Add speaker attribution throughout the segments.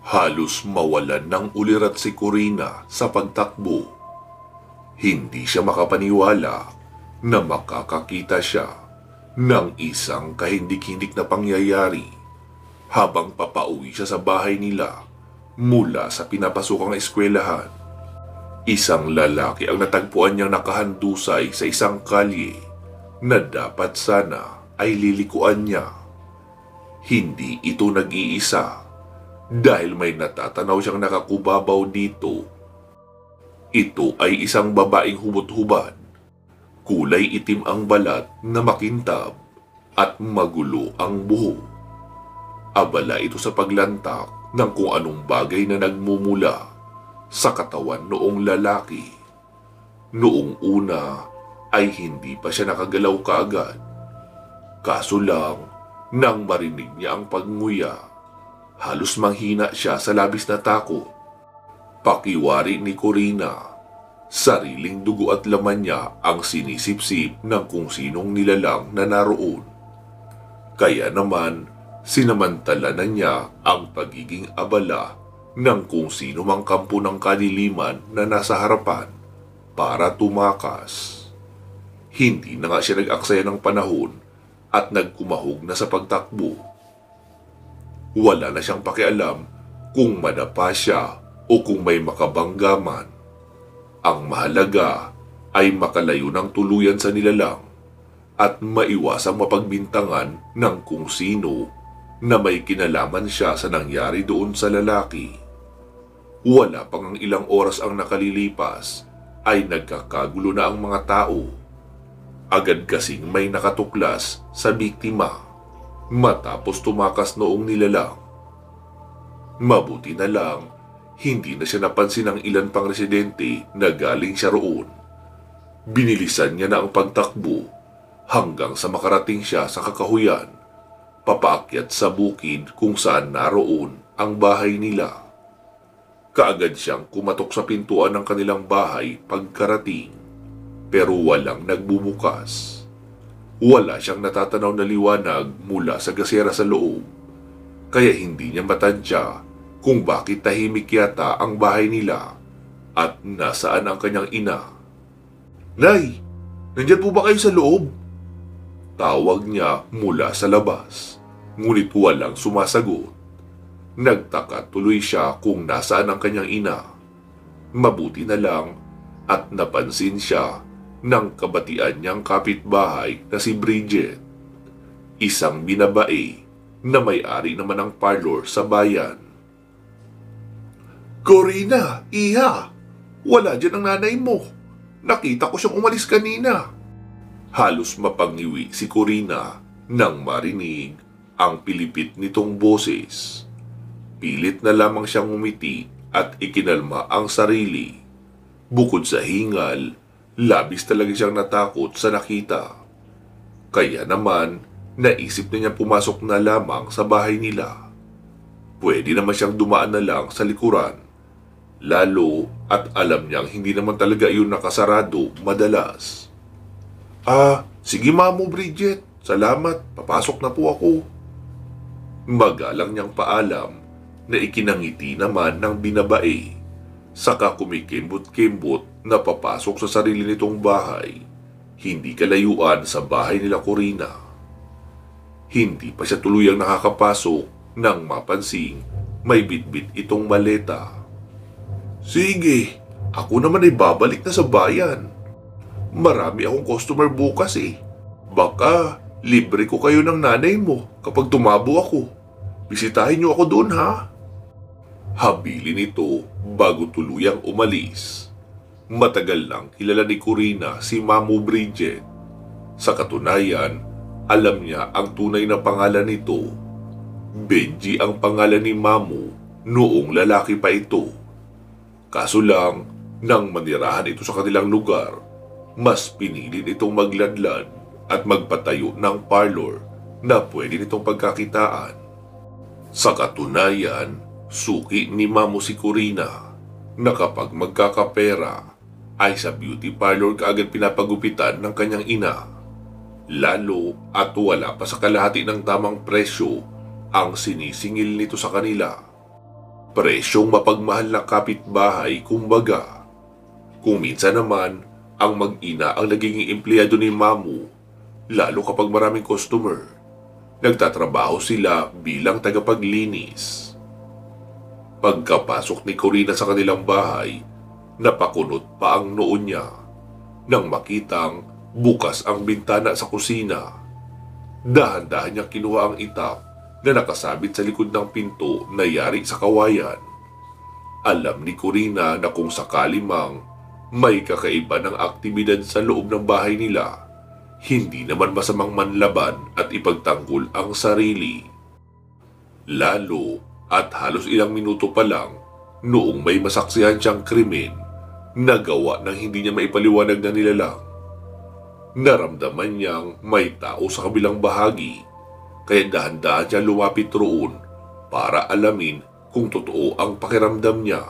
Speaker 1: Halos mawalan ng ulirat si Corina sa pagtakbo. Hindi siya makapaniwala na makakakita siya ng isang kahindik-hindik na pangyayari habang papauwi siya sa bahay nila mula sa pinapasukang eskwelahan. Isang lalaki ang natagpuan niyang nakahandusay sa isang kalye na dapat sana ay lilikuan niya. Hindi ito nag-iisa dahil may natatanaw siyang nakakubabaw dito. Ito ay isang babaeng hubot-hubad. Kulay itim ang balat na makintab at magulo ang buhok. Abala ito sa paglantak ng kung anong bagay na nagmumula sa katawan noong lalaki. Noong una ay hindi pa siya nakagalaw kaagad. Kaso lang, nang marinig niya ang pagnguya, halos manghina siya sa labis na takot. Pakiwari ni Corina, sariling dugo at laman niya ang sinisipsip ng kung sinong nilalang na naroon. Kaya naman, sinamantala na niya ang pagiging abala ng kung sino mang kampo ng kadiliman na nasa harapan para tumakas. Hindi na nga siya nag-aksaya ng panahon at nagkumahog na sa pagtakbo. Wala na siyang pakialam kung madapa siya o kung may makabangga man. Ang mahalaga ay makalayo ng tuluyan sa nilalang at maiwasang mapagbintangan ng kung sino na may kinalaman siya sa nangyari doon sa lalaki. Wala pang ang ilang oras ang nakalilipas ay nagkakagulo na ang mga tao. Agad kasing may nakatuklas sa biktima matapos tumakas noong nilalang. Mabuti na lang, hindi na siya napansin ng ilan pang residente na galing siya roon. Binilisan niya na ang pagtakbo hanggang sa makarating siya sa kakahuyan, papaakyat sa bukid kung saan naroon ang bahay nila. Kaagad siyang kumatok sa pintuan ng kanilang bahay pagkarating, pero walang nagbubukas. Wala siyang natatanaw na liwanag mula sa gasera sa loob, kaya hindi niya matansya kung bakit tahimik yata ang bahay nila at nasaan ang kanyang ina. "Nay, nandyan po ba kayo sa loob?" Tawag niya mula sa labas, ngunit walang sumasagot. Nagtaka tuloy siya kung nasaan ang kanyang ina. Mabuti na lang at napansin siya ng kabatian niyang kapitbahay na si Bridget, isang binabae na may-ari naman ng parlor sa bayan. "Corina, iha! Wala dyan ang nanay mo. Nakita ko siyang umalis kanina." Halos mapangiwi si Corina nang marinig ang pilipit nitong boses. Pilit na lamang siyang umiti at ikinalma ang sarili. Bukod sa hingal, labis talaga siyang natakot sa nakita. Kaya naman, naisip na niya pumasok na lamang sa bahay nila. Pwede naman siyang dumaan na lang sa likuran, lalo at alam niyang hindi naman talaga iyon nakasarado madalas. Sige Mamo Bridget, salamat, papasok na po ako." Magalang niyang paalam na ikinangiti naman ng binabae, saka kumikimbot-kimbot na papasok sa sarili nitong bahay, hindi kalayuan sa bahay nila Corina. Hindi pa siya tuluyang nakakapasok nang mapansing may bitbit itong maleta. "Sige, ako naman ay babalik na sa bayan. Marami akong customer bukas eh. Baka libre ko kayo ng nanay mo kapag tumabo ako. Bisitahin niyo ako doon ha." Habilin ito bago tuluyang umalis. Matagal nang kilala ni Corina si Mamo Bridget. Sa katunayan, alam niya ang tunay na pangalan nito. Benji ang pangalan ni Mamo noong lalaki pa ito. Kaso lang, nang manirahan ito sa kanilang lugar, mas pinili nitong magladlad at magpatayo ng parlor na pwede nitong pagkakitaan. Sa katunayan, suki ni Mamo si Corina na kapag magkakapera ay sa beauty parlor kaagad pinapagupitan ng kanyang ina. Lalo at wala pa sa kalahati ng tamang presyo ang sinisingil nito sa kanila. Presyong mapagmahal na kapitbahay kumbaga. Kung minsan naman, ang mag-ina ang nagiging empleyado ni Mamu, lalo kapag maraming customer. Nagtatrabaho sila bilang tagapaglinis. Pagkapasok ni Corina sa kanilang bahay, napakunot pa ang noo niya nang makitang bukas ang bintana sa kusina. Dahan-dahan niya kinuha ang itak na nakasabit sa likod ng pinto na yari sa kawayan. Alam ni Corina na kung sakali mang may kakaiba ng aktibidad sa loob ng bahay nila, hindi naman masamang manlaban at ipagtanggol ang sarili. Lalo at halos ilang minuto pa lang noong may masaksihan siyang krimen na gawa ng hindi niya maipaliwanag na nilalang. Naramdaman niyang may tao sa kabilang bahagi, kaya dahan-dahan siya lumapit roon para alamin kung totoo ang pakiramdam niya.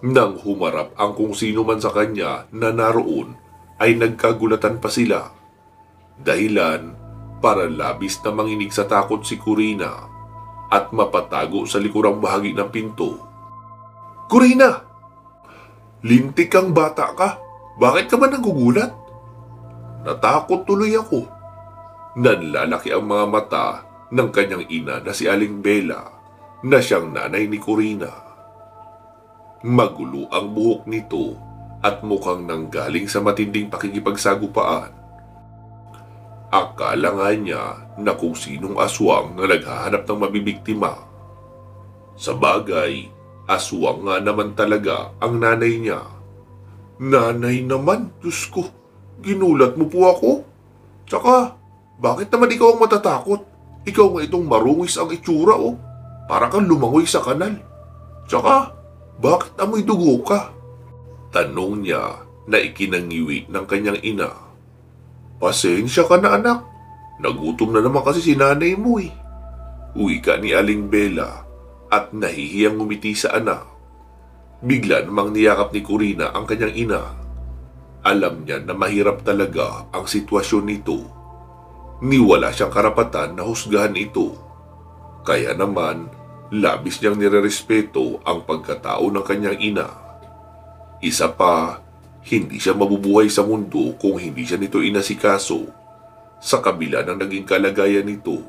Speaker 1: Nang humarap ang kung sino man sa kanya na naroon, ay nagkagulatan pa sila. Dahilan para labis na manginig sa takot si Corina at mapatago sa likurang bahagi ng pinto. "Corina! Lintik kang bata ka! Bakit ka ba nagugulat?" Natakot tuloy ako. Nanlalaki ang mga mata ng kanyang ina na si Aling Bella na siyang nanay ni Corina. Magulo ang buhok nito at mukhang nanggaling sa matinding pakikipagsagupaan. Akala nga niya na kung sinong aswang na naghahanap ng mabibiktima. Sa bagay, aswang nga naman talaga ang nanay niya. "Nanay naman, Diyos ko, ginulat mo po ako. Tsaka, bakit naman ikaw ang matatakot? Ikaw nga itong marungis ang itsura, oh. Para kang lumangoy sa kanal. Tsaka, bakit amoy dugo ka?" Tanong niya na ikinangiwi ng kanyang ina. "Pasensya ka na, anak. Nagutom na naman kasi si nanay mo, eh." Wika ni Aling Bella at nahihiyang ngumiti sa anak. Bigla namang niyakap ni Corina ang kanyang ina. Alam niya na mahirap talaga ang sitwasyon nito. Niwala siyang karapatan na husgahan ito. Kaya naman, labis niyang nirerespeto ang pagkatao ng kanyang ina. Isa pa, hindi siya mabubuhay sa mundo kung hindi siya nito inasikaso sa kabila ng naging kalagayan nito.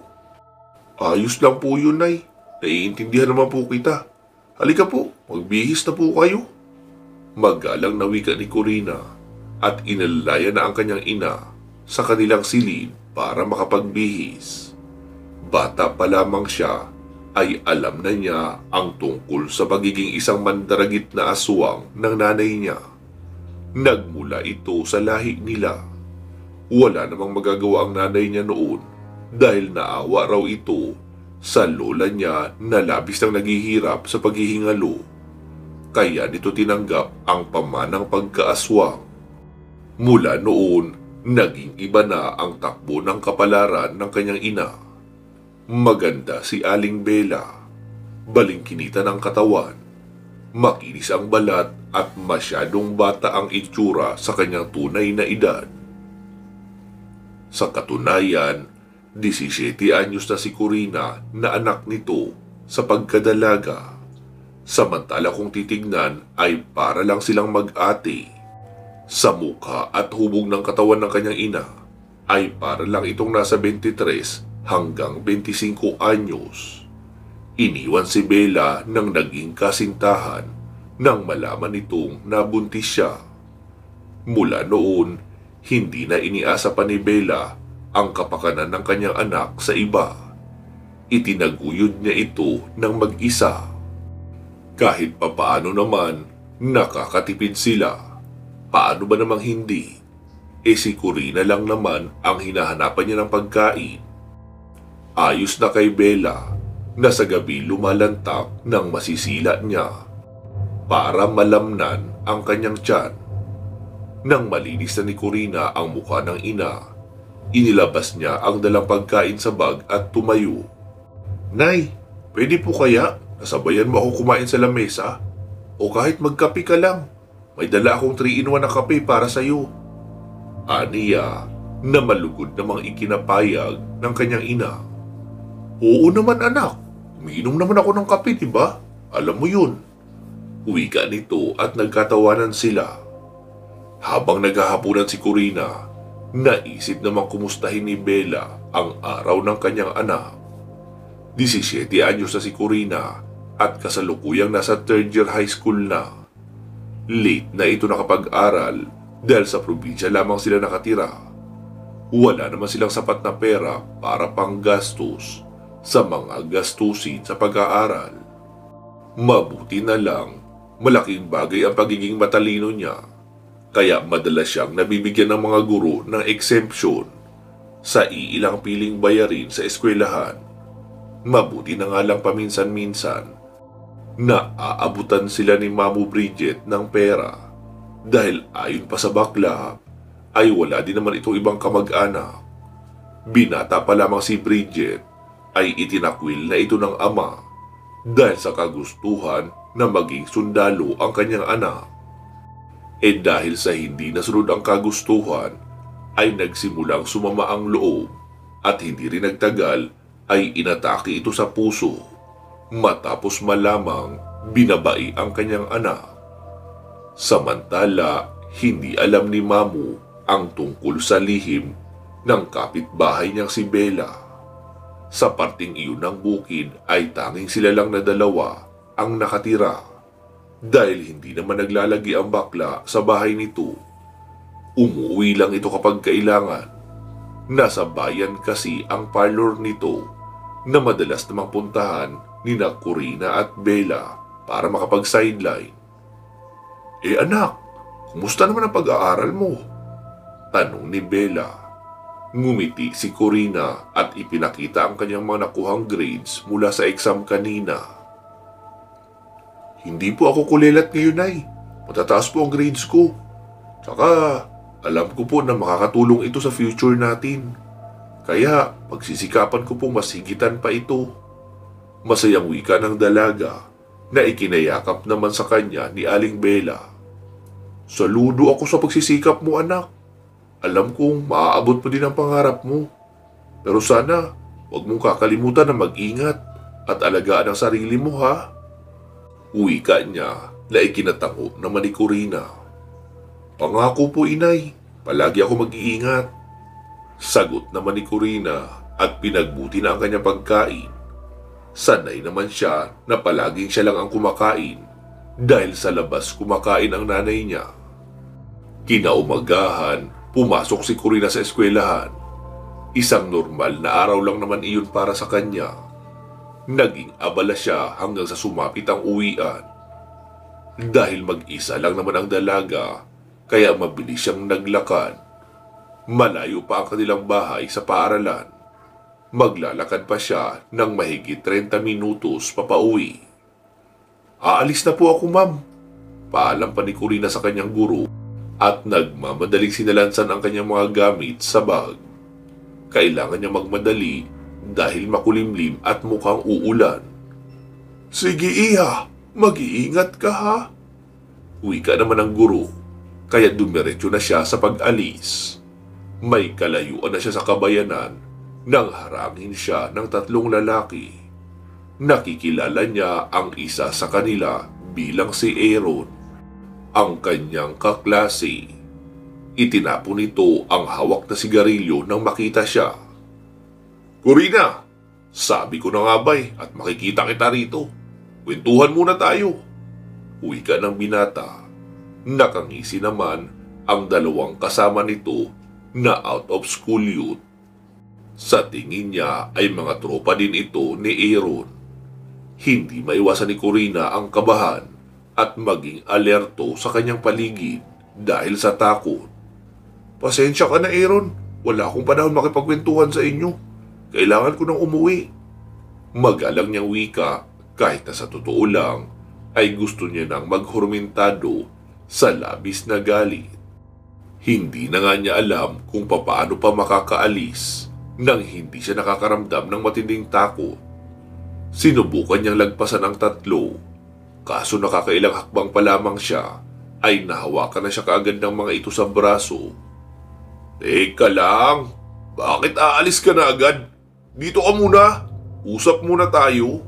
Speaker 1: "Ayos lang po yun, Nay. Naiintindihan naman po kita. Halika po, magbihis na po kayo." Magalang na wika ni Corina at inalaya na ang kanyang ina sa kanilang silid para makapagbihis. Bata pa lamang siya ay alam na niya ang tungkol sa pagiging isang mandaragit na aswang ng nanay niya. Nagmula ito sa lahi nila. Wala namang magagawa ang nanay niya noon dahil naawa raw ito sa lola niya na labis nang naghihirap sa paghihingalo. Kaya nito tinanggap ang pamanang pagkaaswang. Mula noon, naging iba na ang takbo ng kapalaran ng kanyang ina. Maganda si Aling Bella, balingkinita ng katawan, makinis ang balat at masyadong bata ang itsura sa kanyang tunay na edad. Sa katunayan, 17 anyos na si Corina na anak nito sa pagkadalaga. Samantala kung titignan ay para lang silang mag-ate. Sa mukha at hubog ng katawan ng kanyang ina ay para lang itong nasa 23 hanggang 25 anyos. Iniwan si Bella nang naging kasintahan nang malaman nitong nabuntis siya. Mula noon, hindi na iniasa pa ni Bella ang kapakanan ng kanyang anak sa iba. Itinaguyod niya ito ng mag-isa. Kahit papaano naman, nakakatipid sila. Paano ba namang hindi? Si Corina lang naman ang hinahanapan niya ng pagkain. Ayos na kay Bella na sa gabi lumalantak ng masisila niya para malamnan ang kanyang tiyan. Nang malinis na ni Corina ang mukha ng ina, inilabas niya ang dalang pagkain sa bag at tumayo. "Nay, pwede po kaya nasabayan mo ako kumain sa lamesa? O kahit magkape ka lang. May dala akong 3-in-1 na kape para sa iyo." Aniya na malugod namang ikinapayag ng kanyang ina. "Oo naman anak, umiinom naman ako ng kape, diba? Alam mo yun, wika nito at nagkatawanan sila. Habang naghahapunan si Corina, naisip namang kumustahin ni Bella ang araw ng kanyang anak. 17 anyos na si Corina at kasalukuyang nasa 3rd year high school na. Late na ito nakapag-aral dahil sa probinsya lamang sila nakatira. Wala naman silang sapat na pera para panggastos sa mga gastusin sa pag-aaral. Mabuti na lang, malaking bagay ang pagiging matalino niya, kaya madalas siyang nabibigyan ng mga guro ng exemption sa iilang piling bayarin sa eskwelahan. Mabuti na nga lang paminsan-minsan na aabutan sila ni Mamu Bridget ng pera dahil ayon pa sa bakla ay wala din naman itong ibang kamag-anak. Binata pa lamang si Bridget ay itinakwil na ito ng ama dahil sa kagustuhan na maging sundalo ang kanyang anak. Dahil sa hindi nasunod ang kagustuhan ay nagsimulang sumama ang loob at hindi rin nagtagal ay inatake ito sa puso matapos malamang binabai ang kanyang anak. Samantala, hindi alam ni Mamu ang tungkol sa lihim ng kapitbahay niyang si Bella. Sa parting iyon ng bukid ay tanging sila lang na dalawa ang nakatira dahil hindi naman naglalagi ang bakla sa bahay nito. Umuwi lang ito kapag kailangan. Nasa bayan kasi ang parlor nito na madalas namang puntahan ni Corina at Bella para makapag-sideline. Anak, kumusta naman ang pag-aaral mo? Tanong ni Bella. Ngumiti si Corina at ipinakita ang kanyang mga nakuhang grades mula sa exam kanina. Hindi po ako kulilat ngayon, Nay. Matataas po ang grades ko. Tsaka, alam ko po na makakatulong ito sa future natin. Kaya, pagsisikapan ko pong masigitan pa ito. Masayang wika ng dalaga na ikinayakap naman sa kanya ni Aling Bella. Saludo ako sa pagsisikap mo, anak. Alam kong maaabot mo din ang pangarap mo. Pero sana, huwag mong kakalimutan na mag-ingat at alagaan ang sarili mo, ha? Wika niya na ikinatango naman ni Corina. Pangako po, Inay. Palagi ako mag-iingat. Sagot naman ni Corina at pinagbuti na ang kanyang pagkain. Sanay naman siya na palaging siya lang ang kumakain dahil sa labas kumakain ang nanay niya. Kinaumagahan, pumasok si Corina sa eskwelahan. Isang normal na araw lang naman iyon para sa kanya. Naging abala siya hanggang sa sumapit ang uwian. Dahil mag-isa lang naman ang dalaga, kaya mabilis siyang naglakad. Malayo pa ang kanilang bahay sa paaralan. Maglalakad pa siya ng mahigit 30 minutos papauwi. Aalis na po ako, ma'am. Paalam pa ni Corina sa kanyang guro at nagmamadaling sinalansan ang kanyang mga gamit sa bag. Kailangan niya magmadali dahil makulimlim at mukhang uulan. Sige, Iha, mag-iingat ka, ha? Wika naman ang guro, kaya dumiretso na siya sa pag-alis. May kalayuan na siya sa kabayanan nang harangin siya ng 3 lalaki. Nakikilala niya ang isa sa kanila bilang si Aaron, ang kanyang kaklase. Itinapon nito ang hawak na sigarilyo nang makita siya. Corina, sabi ko na nga ba'y at makikita kita rito. Kwentuhan muna tayo. Wika ng binata. Nakangisi naman ang dalawang kasama nito na out of school youth. Sa tingin niya ay mga tropa din ito ni Aaron. Hindi maiwasan ni Corina ang kabahan at maging alerto sa kanyang paligid dahil sa takot. Pasensya ka na, Aaron. Wala akong panahon makipagkwentuhan sa inyo. Kailangan ko nang umuwi. Magalang niyang wika kahit na sa totoo lang ay gusto niya nang maghurmentado sa labis na galit. Hindi na nga niya alam kung papaano pa makakaalis nang hindi siya nakakaramdam ng matinding takot. Sinubukan niyang lagpasan ang 3, kaso nakakailang hakbang pa lamang siya ay nahawakan na siya kaagad ng mga ito sa braso. Teka lang, bakit aalis ka na agad? Dito ka muna, usap muna tayo.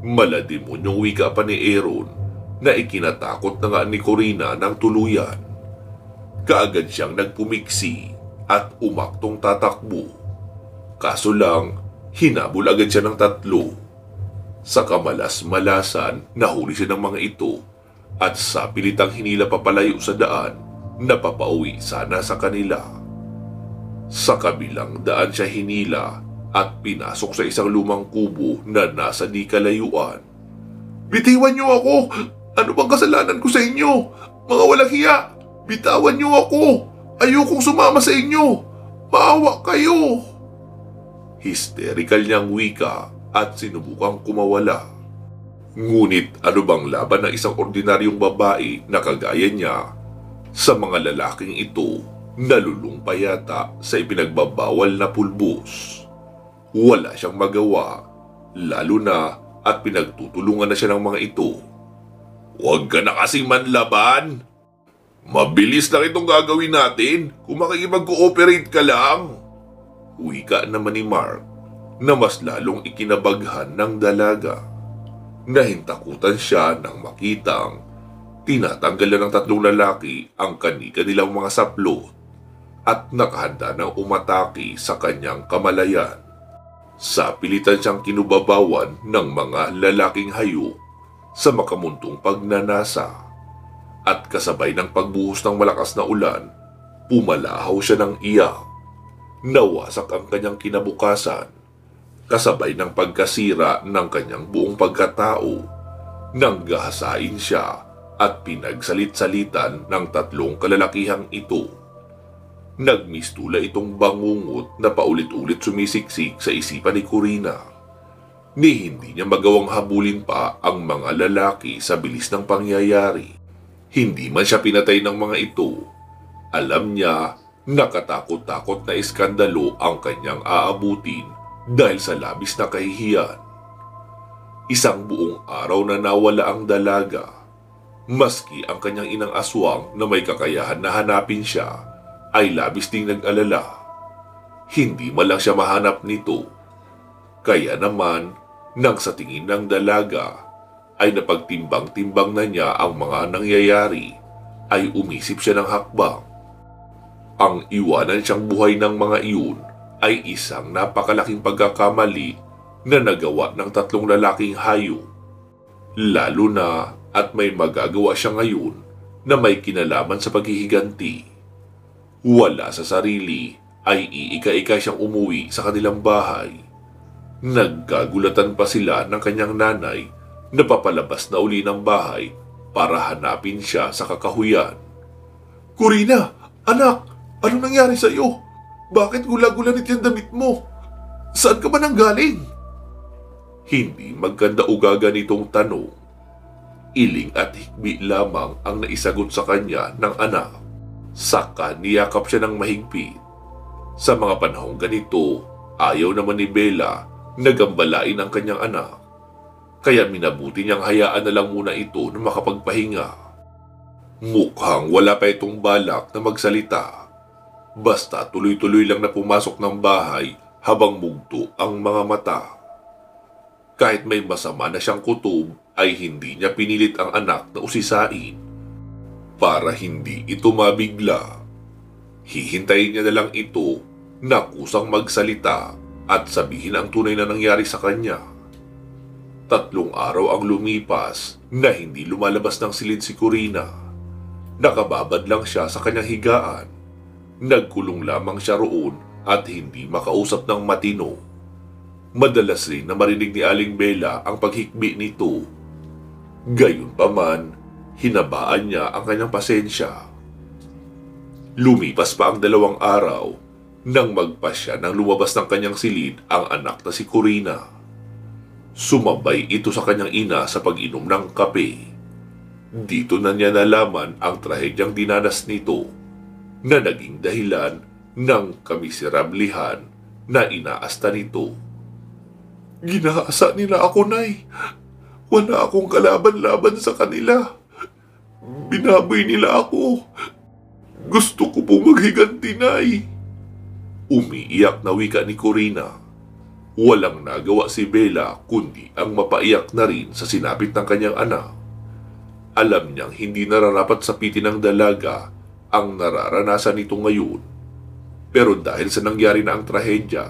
Speaker 1: Malademonyong wika pa ni Aaron na ikinatakot na nga ni Corina ng tuluyan. Kaagad siyang nagpumiksi at umaktong tatakbo. Kaso lang, hinabol agad siya ng tatlo. Sa kamalas-malasan, nahuli siya ng mga ito at sa pilitang hinila papalayo sa daan, napapauwi sana sa kanila. Sa kabilang daan siya hinila at pinasok sa isang lumang kubo na nasa di kalayuan. "Bitiwan niyo ako! Ano bang kasalanan ko sa inyo? Mga walang hiya! Bitawan niyo ako! Ayokong sumama sa inyo! Maawa kayo!" Hysterical niyang wika at sinubukang kumawala. Ngunit ano bang laban ng isang ordinaryong babae na kagaya niya sa mga lalaking ito? Nalulungpa yata sa ipinagbabawal na pulbos. Wala siyang magawa, lalo na at pinagtutulungan na siya ng mga ito. "Huwag ka na kasing manlaban! Mabilis lang itong gagawin natin kung makikipag-cooperate ka lang." Wika naman ni Mark na mas lalong ikinabaghan ng dalaga. Nahintakutan siya nang makitang tinatanggalan ng tatlong lalaki ang kani-kanilang mga saplot at nakahanda ng umatake sa kanyang kamalayan. Sa pilitan siyang kinubabawan ng mga lalaking hayop sa makamuntong pagnanasa at kasabay ng pagbuhos ng malakas na ulan, pumalahaw siya ng iyak. Nawasak ang kanyang kinabukasan kasabay ng pagkasira ng kanyang buong pagkatao. Nanggahasain siya at pinagsalit-salitan ng tatlong kalalakihang ito. Nagmistula itong bangungot na paulit-ulit sumisiksik sa isipan ni Corina. Ni hindi niya magawang habulin pa ang mga lalaki sa bilis ng pangyayari. Hindi man siya pinatay ng mga ito. Alam niya na katakot-takot na iskandalo ang kanyang aabutin dahil sa labis na kahihiyan. Isang buong araw na nawala ang dalaga. Maski ang kanyang inang aswang na may kakayahan na hanapin siya ay labis ding nag-alala. Hindi man lang siya mahanap nito. Kaya naman, nang sa tingin ng dalaga ay napagtimbang-timbang na niya ang mga nangyayari, ay umisip siya ng hakbang. Ang iwanan siyang buhay ng mga iyon ay isang napakalaking pagkakamali na nagawa ng tatlong lalaking hayop. Lalo na at may magagawa siya ngayon na may kinalaman sa paghihiganti. Wala sa sarili ay iika-ika siyang umuwi sa kanilang bahay. Nagkagulatan pa sila ng kanyang nanay na papalabas na uli ng bahay para hanapin siya sa kakahuyan. "Corina! Anak! Anong nangyari sa iyo? Bakit gula-gulanit yung damit mo? Saan ka ba nanggaling?" Hindi maganda ugaga nitong tanong. Iling at hikbi lamang ang naisagot sa kanya ng anak. Saka niyakap siya ng mahigpit. Sa mga panahong ganito, ayaw naman ni Bella na gambalain ang kanyang anak. Kaya minabuti niyang hayaan na lang muna ito na makapagpahinga. Mukhang wala pa itong balak na magsalita. Basta tuloy-tuloy lang na pumasok ng bahay habang mugto ang mga mata. Kahit may masama na siyang kutob, ay hindi niya pinilit ang anak na usisain. Para hindi ito mabigla, hihintayin niya na lang ito na kusang magsalita at sabihin ang tunay na nangyari sa kanya. 3 araw ang lumipas na hindi lumalabas ng silid si Corina. Nakababad lang siya sa kanyang higaan. Nagkulong lamang siya roon at hindi makausap ng matino. Madalas rin na marinig ni Aling Bella ang paghikbi nito. Gayunpaman, hinabaan niya ang kanyang pasensya. Lumipas pa ang 2 araw nang magpasya nang lumabas ng kanyang silid ang anak na si Corina. Sumabay ito sa kanyang ina sa pag-inom ng kape. Dito na niya nalaman ang trahedyang dinanas nito na naging dahilan ng kamiserablihan na inaasta nito. "Ginahasa nila ako, Nay. Wala akong kalaban-laban sa kanila. Binaboy nila ako. Gusto ko po maghiganti, Nay." Umiiyak na wika ni Corina. Walang nagawa si Bella kundi ang mapaiyak na rin sa sinapit ng kanyang anak. Alam niyang hindi nararapat sapitin ng dalaga ang nararanasan nito ngayon. Pero dahil sa nangyari na ang trahedya,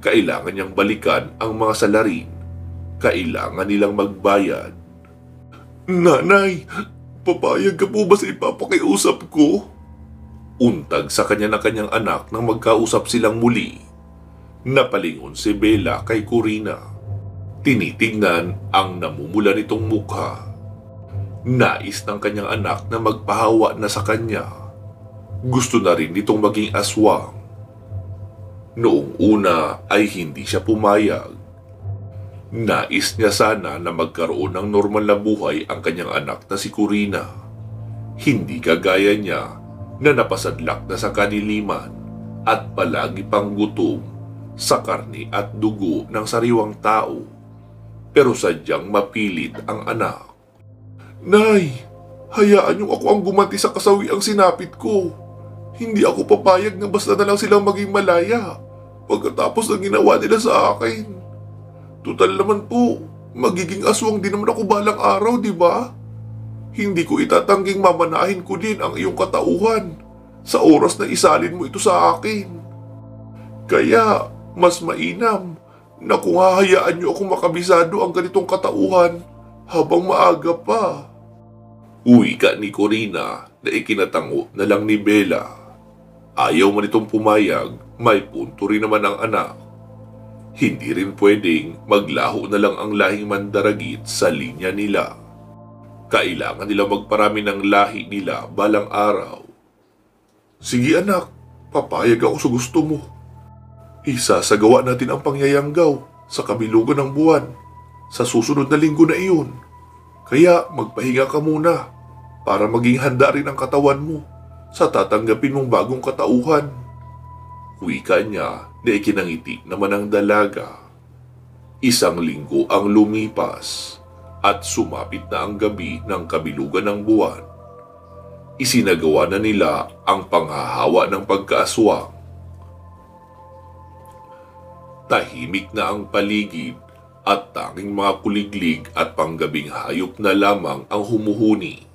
Speaker 1: kailangan niyang balikan ang mga salarin. Kailangan nilang magbayad. Nanay, papayag ka po ba sa ipapakiusap ko? Untag sa kanya ng kanyang anak nang magkausap silang muli. Napalingon si Bella kay Corina. Tinitingnan ang namumula nitong mukha. Nais ng kanyang anak na magpahawa na sa kanya. Gusto na rin nitong maging aswang. Noong una ay hindi siya pumayag. Nais niya sana na magkaroon ng normal na buhay ang kanyang anak na si Corina. Hindi kagaya niya na napasadlak na sa kaniliman at palagi pang gutom sa karni at dugo ng sariwang tao. Pero sadyang mapilit ang anak. Nay, hayaan niyo ako ang gumanti sa kasawiang sinapit ko. Hindi ako papayag na basta na lang silang maging malaya pagkatapos ng ginawa nila sa akin. Tutal naman po, magiging aswang din naman ako balang araw, di ba? Hindi ko itatangging mamanahin ko din ang iyong katauhan sa oras na isalin mo ito sa akin. Kaya, mas mainam na kung hahayaan niyo akong makabisado ang ganitong katauhan habang maaga pa. Uwi ka ni Corina na ikinatango na lang ni Bella. Ayaw man itong pumayag, may punto rin naman ang anak. Hindi rin pwedeng maglaho na lang ang lahing mandaragit sa linya nila. Kailangan nila magparami ng lahi nila balang araw. Sige anak, papayag ako sa gusto mo. Isasagawa natin ang pangyayanggaw sa kabilugan ng buwan sa susunod na linggo na iyon. Kaya magpahinga ka muna para maging handa rin ang katawan mo sa tatanggapin mong bagong katauhan. Wika niya na ikinangiti naman ang dalaga. Isang linggo ang lumipas at sumapit na ang gabi ng kabilugan ng buwan. Isinagawa na nila ang panghahawa ng pagkaaswang. Tahimik na ang paligid at tanging mga kuliglig at panggabing hayop na lamang ang humuhuni.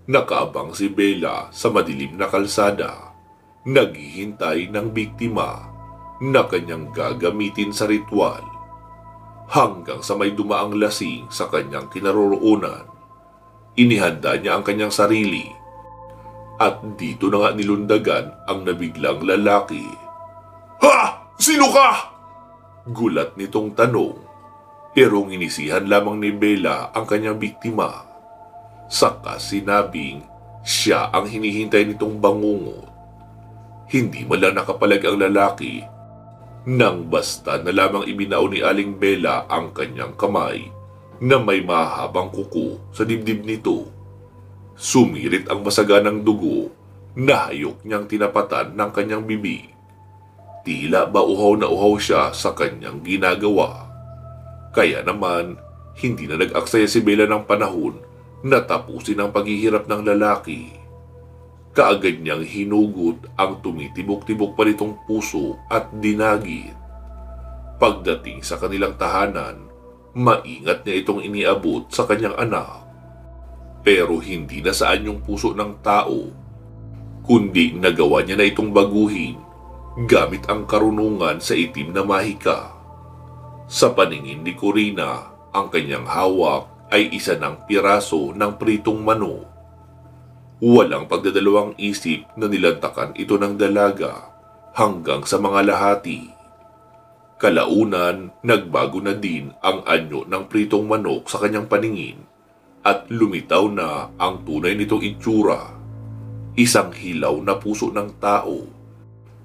Speaker 1: Nakaabang si Bella sa madilim na kalsada, naghihintay ng biktima na kanyang gagamitin sa ritual. Hanggang sa may dumaang lasing sa kanyang kinaroroonan, inihanda niya ang kanyang sarili. At dito na nga nilundagan ang nabiglang lalaki. Ha! Sino ka? Gulat nitong tanong, pero inisihan lamang ni Bella ang kanyang biktima. Saka sinabing siya ang hinihintay nitong bangungot. Hindi man lang nakapalag ang lalaki nang basta na lamang ibinao ni Aling Bella ang kanyang kamay na may mahabang kuko sa dibdib nito. Sumirit ang masaganang dugo na hayok niyang tinapatan ng kanyang bibig. Tila ba uhaw na uhaw siya sa kanyang ginagawa. Kaya naman, hindi na nag-aksaya si Bella ng panahon na tapusin ang paghihirap ng lalaki. Kaagad niyang hinugot ang tumitibok-tibok pa nitong puso at dinagit. Pagdating sa kanilang tahanan, maingat niya itong iniabot sa kanyang anak. Pero hindi na saan yung puso ng tao, kundi nagawa niya na itong baguhin gamit ang karunungan sa itim na mahika. Sa paningin ni Corina, ang kanyang hawak ay isa ng piraso ng pritong manok. Walang pagdadalawang isip na nilantakan ito ng dalaga hanggang sa mga lahati. Kalaunan, nagbago na din ang anyo ng pritong manok sa kanyang paningin at lumitaw na ang tunay nitong itsura. Isang hilaw na puso ng tao,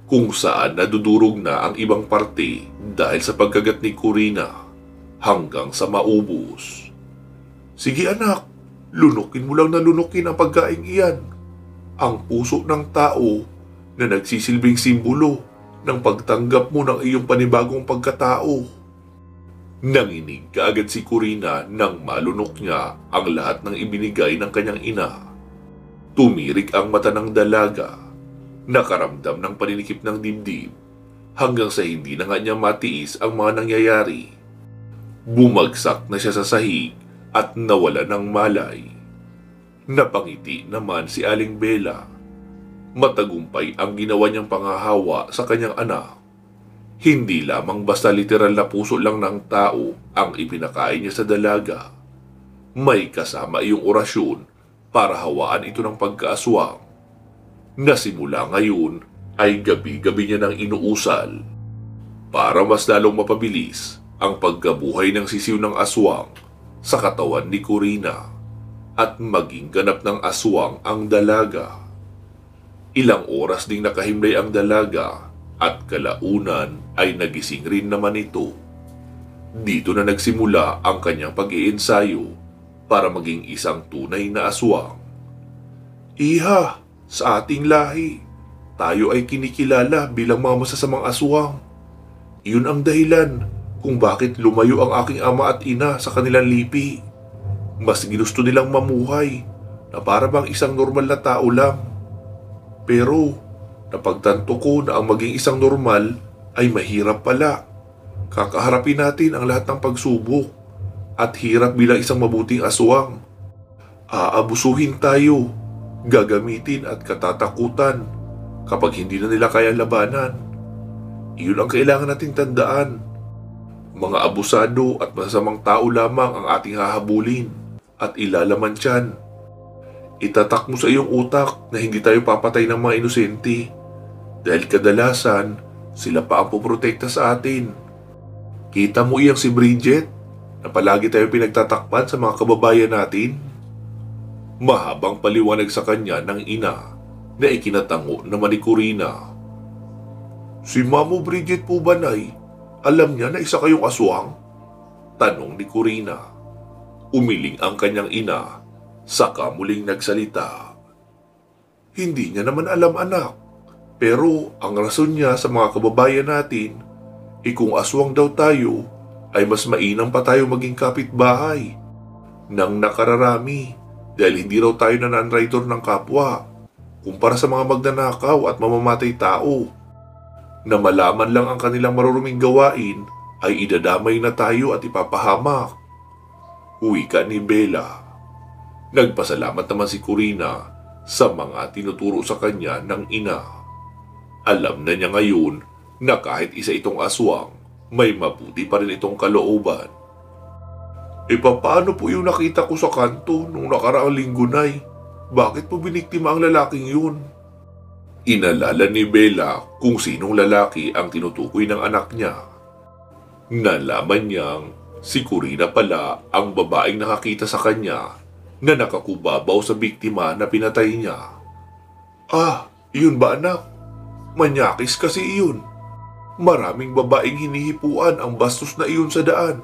Speaker 1: kung saan nadudurog na ang ibang parte dahil sa pagkagat ni Corina hanggang sa maubos. Sige anak, lunukin mo lang na lunukin ang pagkaing iyan. Ang puso ng tao na nagsisilbing simbolo ng pagtanggap mo ng iyong panibagong pagkatao. Nanginig kaagad si Corina nang malunok niya ang lahat ng ibinigay ng kanyang ina. Tumirik ang mata ng dalaga. Nakaramdam ng paninikip ng dibdib. hanggang sa hindi na nga niya matiis ang mga nangyayari. Bumagsak na siya sa sahig at nawala ng malay. Napangiti naman si Aling Bella. Matagumpay ang ginawa niyang pangahawa sa kanyang anak. Hindi lamang basta literal na puso lang ng tao ang ipinakain niya sa dalaga. May kasama iyong orasyon para hawaan ito ng pagkaaswang. Nasimula ngayon ay gabi-gabi niya nang inuusal. Para mas lalong mapabilis ang pagkabuhay ng sisiw ng aswang sa katawan ni Corina at maging ganap ng aswang ang dalaga. Ilang oras ding nakahimlay ang dalaga at kalaunan ay nagising rin naman ito. Dito na nagsimula ang kanyang pag-iensayo para maging isang tunay na aswang. Iha, sa ating lahi, tayo ay kinikilala bilang mga masasamang aswang. Iyon ang dahilan kung bakit lumayo ang aking ama at ina sa kanilang lipi. Mas ginusto nilang mamuhay na para bang isang normal na tao lang. Pero napagtanto ko na ang maging isang normal ay mahirap pala. Kakaharapin natin ang lahat ng pagsubok at hirap bilang isang mabuting aswang. Aabusuhin tayo, gagamitin at katatakutan kapag hindi na nila kayang labanan. Iyon ang kailangan nating tandaan. Mga abusado at masasamang tao lamang ang ating hahabulin at ilalaman tiyan. Itatak mo sa iyong utak na hindi tayo papatay ng mga inosente dahil kadalasan sila pa ang puprotekta sa atin. Kita mo iyang si Bridget na palagi tayo pinagtatakpan sa mga kababayan natin? Mahabang paliwanag sa kanya ng ina na ikinatango naman ni Corina. Si Mamo Bridget po ba, Nay? Alam niya na isa kayong aswang? Tanong ni Corina. Umiling ang kanyang ina, saka muling nagsalita. Hindi niya naman alam, anak. Pero ang rason niya sa mga kababayan natin, kung aswang daw tayo, ay mas mainam pa tayo maging kapitbahay nang nakararami dahil hindi raw tayo na non-rider ng kapwa kumpara sa mga magnanakaw at mamamatay tao. Na malaman lang ang kanilang maruruming gawain ay idadamay na tayo at ipapahamak. Wika ni Bella. Nagpasalamat naman si Corina sa mga tinuturo sa kanya ng ina. Alam na niya ngayon na kahit isa itong aswang, may mabuti pa rin itong kalooban. Paano po yung nakita ko sa kanto nung nakaraang linggo, Nay? Bakit po biniktima ang lalaking yun? Inalala ni Bella kung sinong lalaki ang tinutukoy ng anak niya. Nalaman niyang si Corina pala ang babaeng nakakita sa kanya na nakakubabaw sa biktima na pinatay niya. Iyon ba, anak? Manyakis kasi iyon. Maraming babaeng hinihipuan ang bastos na iyon sa daan.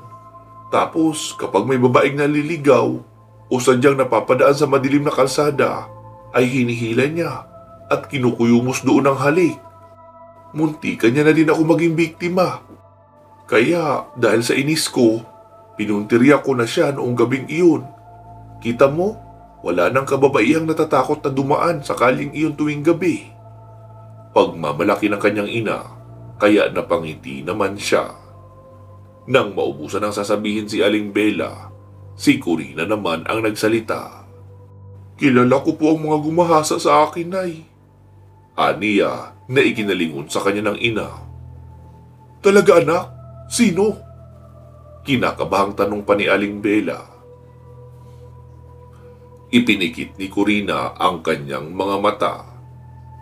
Speaker 1: Tapos kapag may babaeng naliligaw o sadyang napapadaan sa madilim na kalsada, ay hinihila niya at kinukuyumos doon ang halik. Muntikan niya na din ako maging biktima. Kaya dahil sa inis ko, pinuntirya ko na siya noong gabing iyon. Kita mo, wala nang kababaihang natatakot na dumaan sa kaling iyon tuwing gabi. Pagmamalaki ng kanyang ina, kaya napangiti naman siya. Nang maubusan ang sasabihin si Aling Bella, si Corina naman ang nagsalita. Kilala ko po ang mga gumahasa sa akin, Nay. Aniya na ikinalingon sa kanya ng ina. Talaga, anak? Sino? Kinakabahang tanong pa ni Aling Bella. Ipinikit ni Corina ang kanyang mga mata.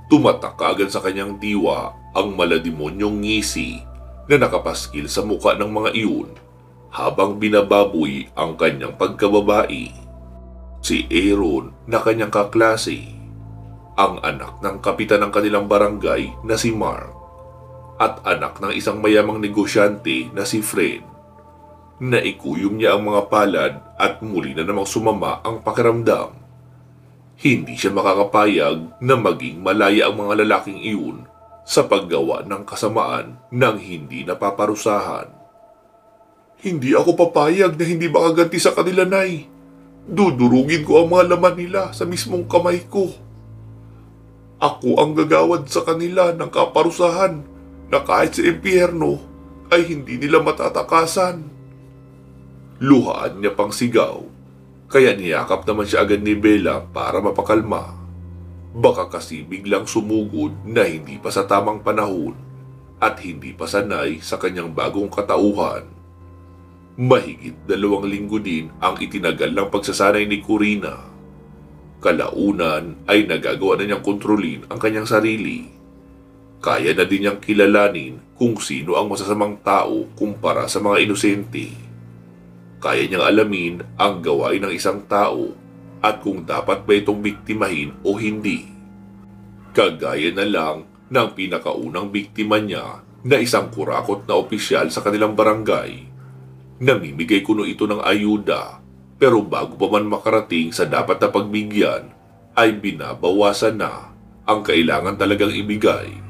Speaker 1: Tumatak kaagad sa kanyang diwa ang malademonyong ngisi na nakapaskil sa muka ng mga iyon habang binababoy ang kanyang pagkababae. Si Aaron na kanyang kaklase, ang anak ng kapitan ng kanilang barangay na si Mark, at anak ng isang mayamang negosyante na si Fred. Naikuyom niya ang mga palad at muli na namang sumama ang pakiramdam. Hindi siya makakapayag na maging malaya ang mga lalaking iyon sa paggawa ng kasamaan nang hindi napaparusahan. Hindi ako papayag na hindi makaganti sa kanila, Nay. Dudurugin ko ang mga laman nila sa mismong kamay ko. Ako ang gagawad sa kanila ng kaparusahan na kahit sa impyerno ay hindi nila matatakasan. Luhaan niya pang sigaw, kaya niyakap naman siya agad ni Bella para mapakalma. Baka kasi biglang sumugod na hindi pa sa tamang panahon at hindi pa sanay sa kanyang bagong katauhan. Mahigit 2 linggo din ang itinagal ng pagsasanay ni Corina. Kalaunan ay nagagawa na niyang kontrolin ang kanyang sarili. Kaya na din niyang kilalanin kung sino ang masasamang tao kumpara sa mga inosente. Kaya niyang alamin ang gawain ng isang tao at kung dapat ba itong biktimahin o hindi. Kagaya na lang ng pinakaunang biktima niya na isang kurakot na opisyal sa kanilang barangay. Namimigay kuno ito ng ayuda, pero bago pa man makarating sa dapat na pagbigyan, ay binabawasan na ang kailangan talagang ibigay.